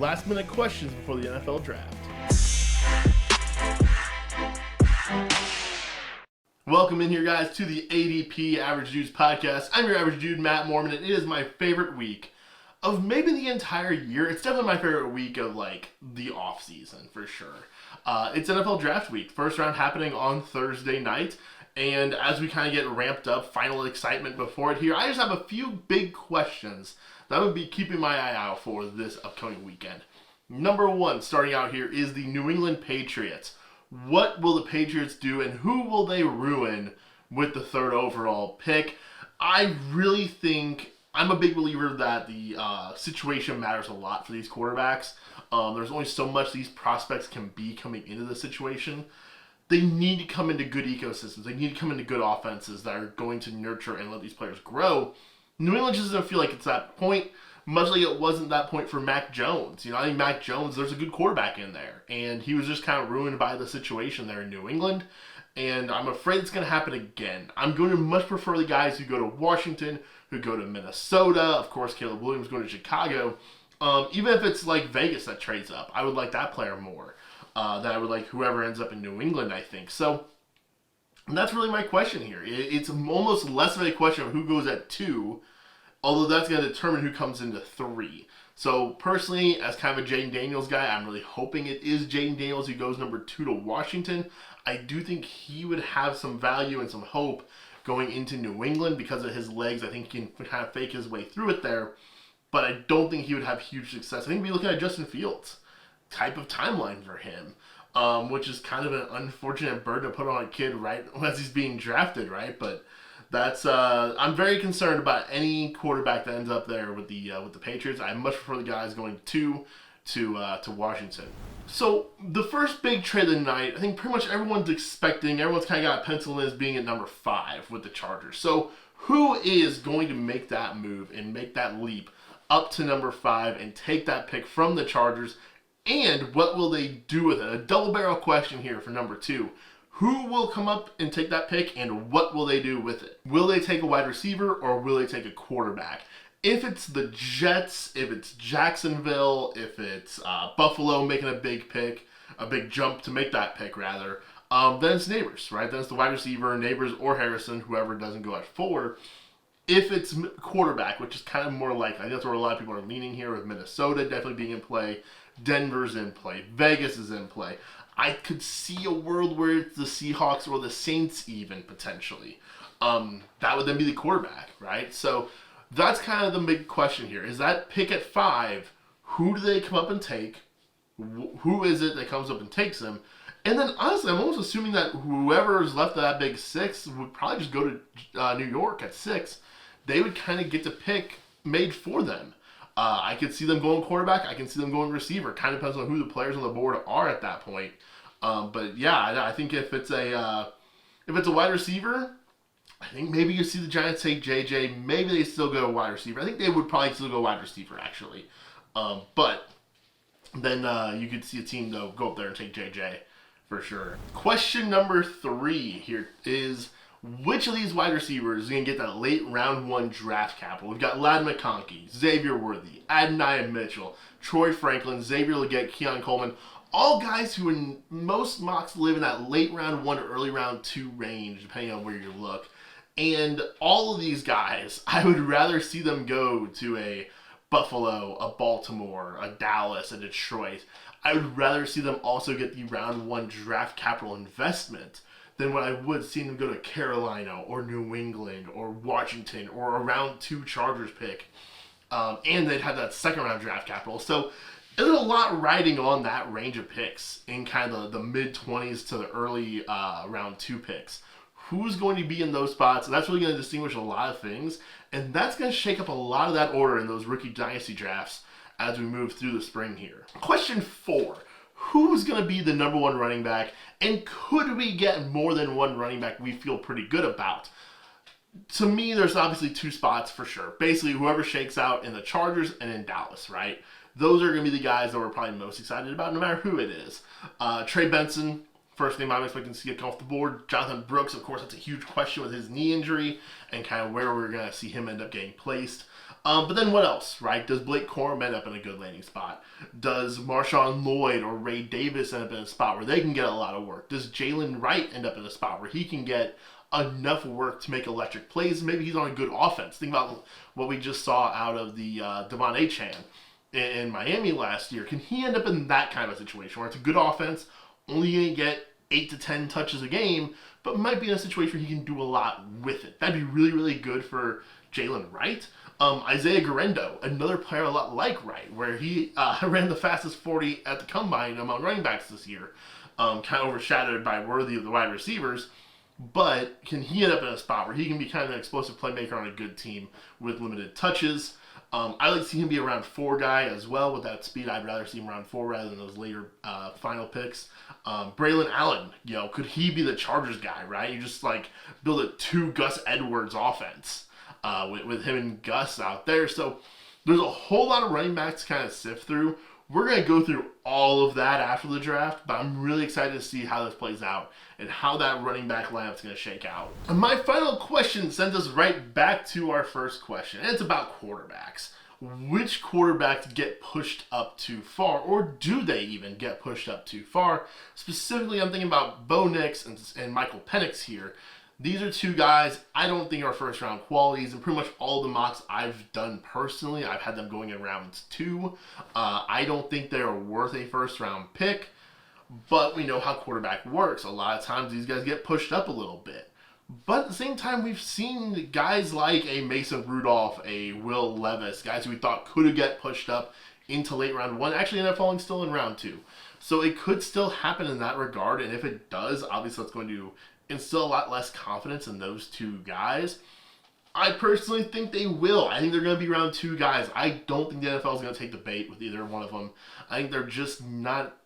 last minute questions before the NFL draft. Welcome in here, guys, to the ADP Average Dudes podcast. I'm your average dude, Matt Mormon, and it is my favorite week of maybe the entire year. It's definitely my favorite week of, the off-season, for sure. It's NFL draft week. First round happening on Thursday night. And as we kind of get ramped up, final excitement before it here, I just have a few big questions that I would be keeping my eye out for this upcoming weekend. Number one, starting out here, is the New England Patriots. What will the Patriots do, and who will they ruin with the third overall pick? I really think, I'm a big believer that the situation matters a lot for these quarterbacks. There's only so much these prospects can be coming into the situation. They need to come into good ecosystems. They need to come into good offenses that are going to nurture and let these players grow. New England just doesn't feel like it's that point, much like it wasn't that point for Mac Jones. I think Mac Jones, there's a good quarterback in there, and he was just kind of ruined by the situation there in New England, and I'm afraid it's going to happen again. I'm going to much prefer the guys who go to Washington, who go to Minnesota, of course Caleb Williams going to Chicago. Even if it's like Vegas that trades up, I would like that player more than I would like whoever ends up in New England, I think. So that's really my question here. It's almost less of a question of who goes at 2, although that's going to determine who comes into 3. So personally, as kind of a Jaden Daniels guy, I'm really hoping it is Jaden Daniels who goes number 2 to Washington. I do think he would have some value and some hope going into New England because of his legs. I think he can kind of fake his way through it there, but I don't think he would have huge success. I think we'd be looking at Justin Fields type of timeline for him, which is kind of an unfortunate burden to put on a kid right as he's being drafted, right? But that's I'm very concerned about any quarterback that ends up there with the Patriots. I much prefer the guys going to Washington. So the first big trade of the night, I think pretty much everyone's kind of got penciled in as being at number 5 with the Chargers. So who is going to make that move and make that leap up to number 5 and take that pick from the Chargers? And what will they do with it? A double barrel question here for number 2. Who will come up and take that pick, and what will they do with it? Will they take a wide receiver, or will they take a quarterback? If it's the Jets, if it's Jacksonville, if it's Buffalo making a big jump to make that pick, rather, then it's Neighbors, right? Then it's the wide receiver, Neighbors or Harrison, whoever doesn't go at 4. If it's quarterback, which is kind of more likely, that's where a lot of people are leaning here, with Minnesota definitely being in play, Denver's in play, Vegas is in play. I could see a world where it's the Seahawks or the Saints even, potentially. That would then be the quarterback, right? So that's kind of the big question here. Is that pick at 5, who do they come up and take? Who is it that comes up and takes them? And then, honestly, I'm almost assuming that whoever is left of that big 6 would probably just go to New York at 6. They would kind of get the pick made for them. I could see them going quarterback. I can see them going receiver. Kind of depends on who the players on the board are at that point. But yeah, I think if it's a wide receiver, I think maybe you see the Giants take JJ. Maybe they still go wide receiver. I think they would probably still go wide receiver, actually. But then you could see a team though go up there and take JJ for sure. Question number 3 here is, which of these wide receivers is going to get that late round 1 draft capital? We've got Ladd McConkey, Xavier Worthy, Adonai Mitchell, Troy Franklin, Xavier Legette, Keon Coleman. All guys who in most mocks live in that late round 1 or early round 2 range, depending on where you look. And all of these guys, I would rather see them go to a Buffalo, a Baltimore, a Dallas, a Detroit. I would rather see them also get the round 1 draft capital investment than what I would see them go to Carolina or New England or Washington or a round 2 Chargers pick. And they'd have that second round draft capital. So there's a lot riding on that range of picks in kind of the mid-20s to the early round 2 picks. Who's going to be in those spots? And that's really going to distinguish a lot of things. And that's going to shake up a lot of that order in those rookie dynasty drafts as we move through the spring here. Question 4. Who's going to be the number 1 running back? And could we get more than one running back we feel pretty good about? To me, there's obviously 2 spots for sure. Basically, whoever shakes out in the Chargers and in Dallas, right? Those are going to be the guys that we're probably most excited about, no matter who it is. Trey Benson first name I'm expecting to see come off the board. Jonathan Brooks, of course, that's a huge question with his knee injury and kind of where we're going to see him end up getting placed. But then what else, right? Does Blake Corum end up in a good landing spot? Does Marshawn Lloyd or Ray Davis end up in a spot where they can get a lot of work? Does Jalen Wright end up in a spot where he can get enough work to make electric plays? Maybe he's on a good offense. Think about what we just saw out of the Devon Achane in Miami last year. Can he end up in that kind of a situation where it's a good offense, only going to get 8 to 10 touches a game, but might be in a situation where he can do a lot with it? That'd be really, really good for Jalen Wright. Isaiah Guerrero, another player a lot like Wright, where he ran the fastest 40 at the combine among running backs this year, kind of overshadowed by Worthy of the wide receivers. But can he end up in a spot where he can be kind of an explosive playmaker on a good team with limited touches? I like to see him be a round 4 guy as well. With that speed, I'd rather see him round 4 rather than those later final picks. Braylon Allen, could he be the Chargers guy, right? You just build a 2 Gus Edwards offense with him and Gus out there. So there's a whole lot of running backs to kind of sift through. We're going to go through all of that after the draft, but I'm really excited to see how this plays out and how that running back lineup is going to shake out. And my final question sends us right back to our first question, and it's about quarterbacks. Which quarterbacks get pushed up too far, or do they even get pushed up too far? Specifically, I'm thinking about Bo Nix and Michael Penix here. These are 2 guys I don't think are first round qualities, and pretty much all the mocks I've done personally, I've had them going in round 2. I don't think they're worth a first round pick, but we know how quarterback works. A lot of times these guys get pushed up a little bit. But at the same time, we've seen guys like a Mason Rudolph, a Will Levis, guys who we thought could get pushed up into late round 1, actually end up falling still in round 2. So it could still happen in that regard, and if it does, obviously that's going to instill a lot less confidence in those 2 guys. I personally think they will. I think they're going to be round 2 guys. I don't think the NFL is going to take the bait with either one of them. I think they're just not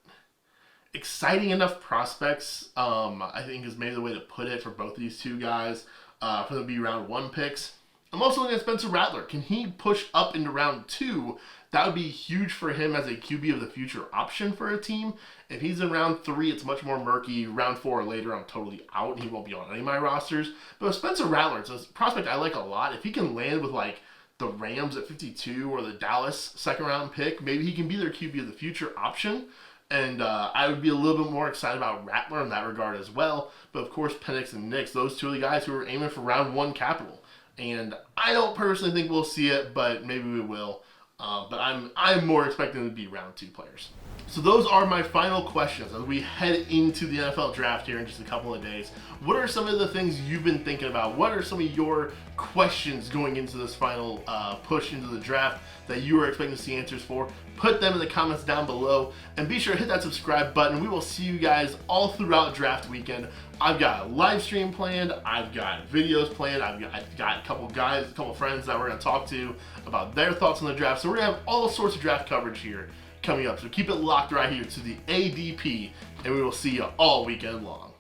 exciting enough prospects, I think is maybe the way to put it for both of these 2 guys, for them to be round 1 picks. I'm also looking at Spencer Rattler. Can he push up into round 2? That would be huge for him as a QB of the future option for a team. If he's in round 3, it's much more murky. Round 4 or later, I'm totally out. He won't be on any of my rosters. But with Spencer Rattler, it's a prospect I like a lot. If he can land with the Rams at 52 or the Dallas second round pick, maybe he can be their QB of the future option. And I would be a little bit more excited about Rattler in that regard as well. But of course, Penix and Nix, those 2 are the guys who are aiming for round 1 capital. And I don't personally think we'll see it, but maybe we will. But I'm more expecting them to be round 2 players. So those are my final questions as we head into the NFL draft here in just a couple of days. What are some of the things you've been thinking about? What are some of your questions going into this final push into the draft that you are expecting to see answers for? Put them in the comments down below, and be sure to hit that subscribe button. We will see you guys all throughout draft weekend. I've got a live stream planned. I've got videos planned. I've got a couple friends that we're going to talk to about their thoughts on the draft. So we're going to have all sorts of draft coverage here coming up. So keep it locked right here to the ADP, and we will see you all weekend long.